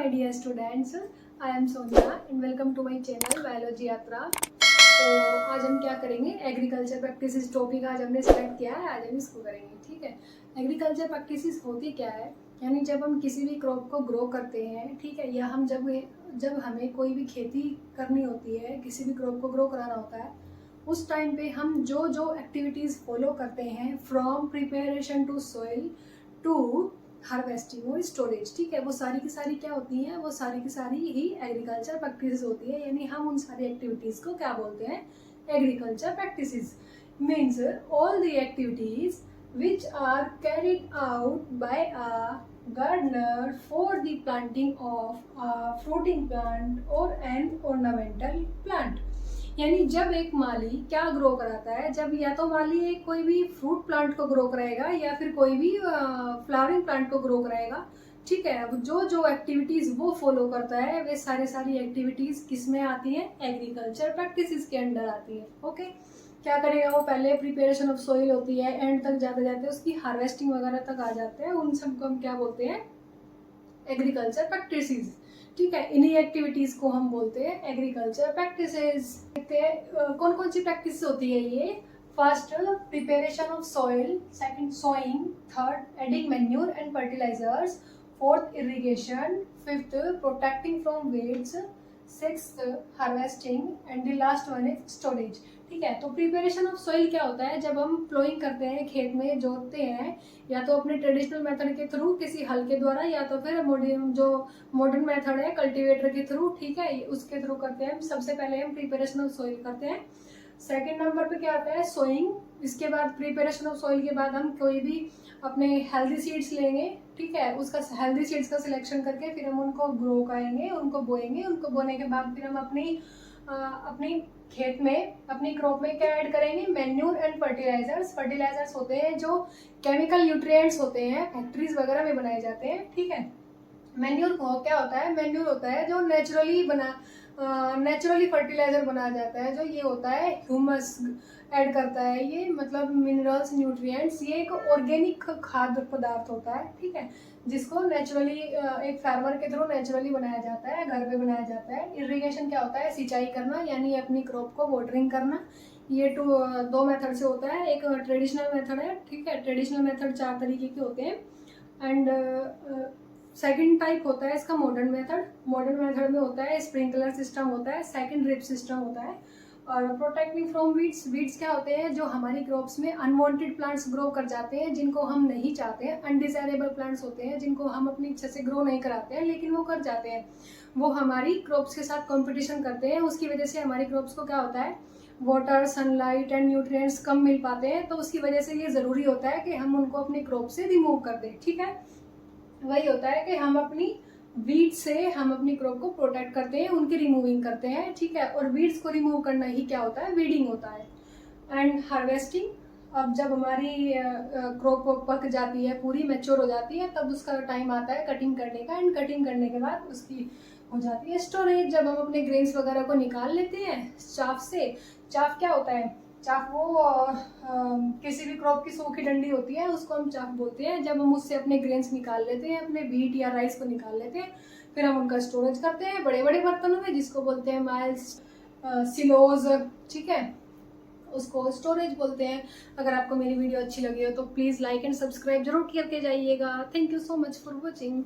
my dear students, I am Sonia and welcome to my channel biology यात्रा। तो आज हम क्या करेंगे, एग्रीकल्चर प्रैक्टिसेस टॉपिक आज हमने सेलेक्ट किया है, आज हम इसको करेंगे। ठीक है, एग्रीकल्चर प्रैक्टिसेस होती क्या है, यानी जब हम किसी भी क्रॉप को ग्रो करते हैं, ठीक है, या हम जब हमें कोई भी खेती करनी होती है, किसी भी क्रॉप को ग्रो कराना होता है, उस टाइम पे हम जो जो एक्टिविटीज़ फॉलो करते हैं from preparation to soil to harvesting और स्टोरेज, ठीक है, वो सारी की सारी क्या होती हैं, वो सारी की सारी ही एग्रीकल्चर प्रैक्टिसेस होती है। यानी हम उन सारी एक्टिविटीज़ को क्या बोलते हैं, agriculture practices. Means all the activities which are carried out by a gardener for the planting of a fruiting plant or an ornamental plant। यानी जब एक माली क्या ग्रो कराता है, जब या तो माली एक कोई भी फ्रूट प्लांट को ग्रो कराएगा या फिर कोई भी फ्लावरिंग प्लांट को ग्रो कराएगा, ठीक है, जो जो एक्टिविटीज़ वो फॉलो करता है वे सारी एक्टिविटीज़ किस में आती हैं, एग्रीकल्चर प्रैक्टिसेस के अंडर आती है। ओके, क्या करेगा वो, पहले प्रिपरेशन ऑफ सोइल होती है, एंड तक जाते जाते उसकी हार्वेस्टिंग वगैरह तक आ जाते हैं, उन सबको हम क्या बोलते हैं, एग्रीकल्चर प्रैक्टिसेस। ठीक है, इन्हीं एक्टिविटीज को हम बोलते हैं एग्रीकल्चर प्रैक्टिसेस। देखते हैं कौन कौन सी प्रैक्टिस होती है ये। First, preparation of soil, second sowing, third adding manure and fertilisers, fourth irrigation, fifth protecting from weeds, sixth harvesting and the last one is storage. ठीक है, तो प्रिपरेशन ऑफ सॉइल क्या होता है, जब हम प्लोइंग करते हैं, खेत में जोतते हैं, या तो अपने ट्रेडिशनल मेथड के थ्रू किसी हल के द्वारा, या तो फिर मॉडर्न मेथड है कल्टीवेटर के थ्रू, ठीक है, उसके थ्रू करते हैं। सबसे पहले हम प्रिपरेशन ऑफ सॉइल करते हैं। सेकेंड नंबर पे क्या आता है, सोइंग। इसके बाद प्रिपरेशन ऑफ सॉइल के बाद हम कोई भी अपने हेल्दी सीड्स लेंगे, ठीक है, उसका हेल्दी सीड्स का सिलेक्शन करके फिर हम उनको ग्रो करेंगे, उनको बोएंगे, उनको बोने के बाद फिर हम अपनी खेत में, अपनी क्रॉप में क्या ऐड करेंगे, मैन्यूर एंड फर्टिलाइजर्स। फर्टिलाइजर्स होते हैं जो केमिकल न्यूट्रिएंट्स होते हैं, फैक्ट्रीज वगैरह में बनाए जाते हैं। ठीक है, मैन्यूर क्या होता है, मैन्यूर होता है जो नेचुरली फर्टिलाइजर बनाया जाता है, जो ये होता है ह्यूमस ऐड करता है, ये मतलब मिनरल्स, न्यूट्रिएंट्स, ये एक ऑर्गेनिक खाद्य पदार्थ होता है, ठीक है, जिसको नेचुरली एक फार्मर के थ्रू नेचुरली बनाया जाता है, घर पे बनाया जाता है। इरिगेशन क्या होता है, सिंचाई करना, यानी अपनी क्रॉप को वाटरिंग करना। ये दो मेथड से होता है, एक ट्रेडिशनल मेथड है, ठीक है, ट्रेडिशनल मेथड 4 तरीके के होते हैं, एंड सेकंड टाइप होता है इसका मॉडर्न मेथड। मॉडर्न मेथड में होता है स्प्रिंकलर सिस्टम होता है, सेकंड ड्रिप सिस्टम होता है, और प्रोटेक्टिंग फ्रॉम वीड्स। वीड्स क्या होते हैं, जो हमारी क्रॉप्स में अनवांटेड प्लांट्स ग्रो कर जाते हैं, जिनको हम नहीं चाहते हैं, अनडिजायरेबल प्लांट्स होते हैं, जिनको हम अपनी इच्छा से ग्रो नहीं कराते हैं, लेकिन वो कर जाते हैं, वो हमारी क्रॉप्स के साथ कॉम्पिटिशन करते हैं, उसकी वजह से हमारी क्रॉप्स को क्या होता है, वाटर, सनलाइट एंड न्यूट्रिएंट्स कम मिल पाते हैं, तो उसकी वजह से ये ज़रूरी होता है कि हम उनको अपनी क्रॉप से रिमूव कर दें। ठीक है, वही होता है कि हम अपनी वीड्स से हम अपनी क्रॉप को प्रोटेक्ट करते हैं, उनकी रिमूविंग करते हैं। ठीक है, और वीड्स को रिमूव करना ही क्या होता है, वीडिंग होता है। एंड हार्वेस्टिंग, अब जब हमारी क्रॉप पक जाती है, पूरी मैच्योर हो जाती है, तब उसका टाइम आता है कटिंग करने का, एंड कटिंग करने के बाद उसकी हो जाती है स्टोरेज, जब हम अपने ग्रेन्स वगैरह को निकाल लेते हैं चाफ से। चाफ क्या होता है, चाफ वो किसी भी क्रॉप की सूखी डंडी होती है, उसको हम चाफ बोलते हैं। जब हम उससे अपने ग्रेन्स निकाल लेते हैं, अपने व्हीट या राइस को निकाल लेते हैं, फिर हम उनका स्टोरेज करते हैं बड़े बड़े बर्तनों में, जिसको बोलते हैं माइल्स, सिलोज, ठीक है, उसको स्टोरेज बोलते हैं। अगर आपको मेरी वीडियो अच्छी लगी हो तो प्लीज़ लाइक एंड सब्सक्राइब जरूर करके जाइएगा। Thank you so much for watching.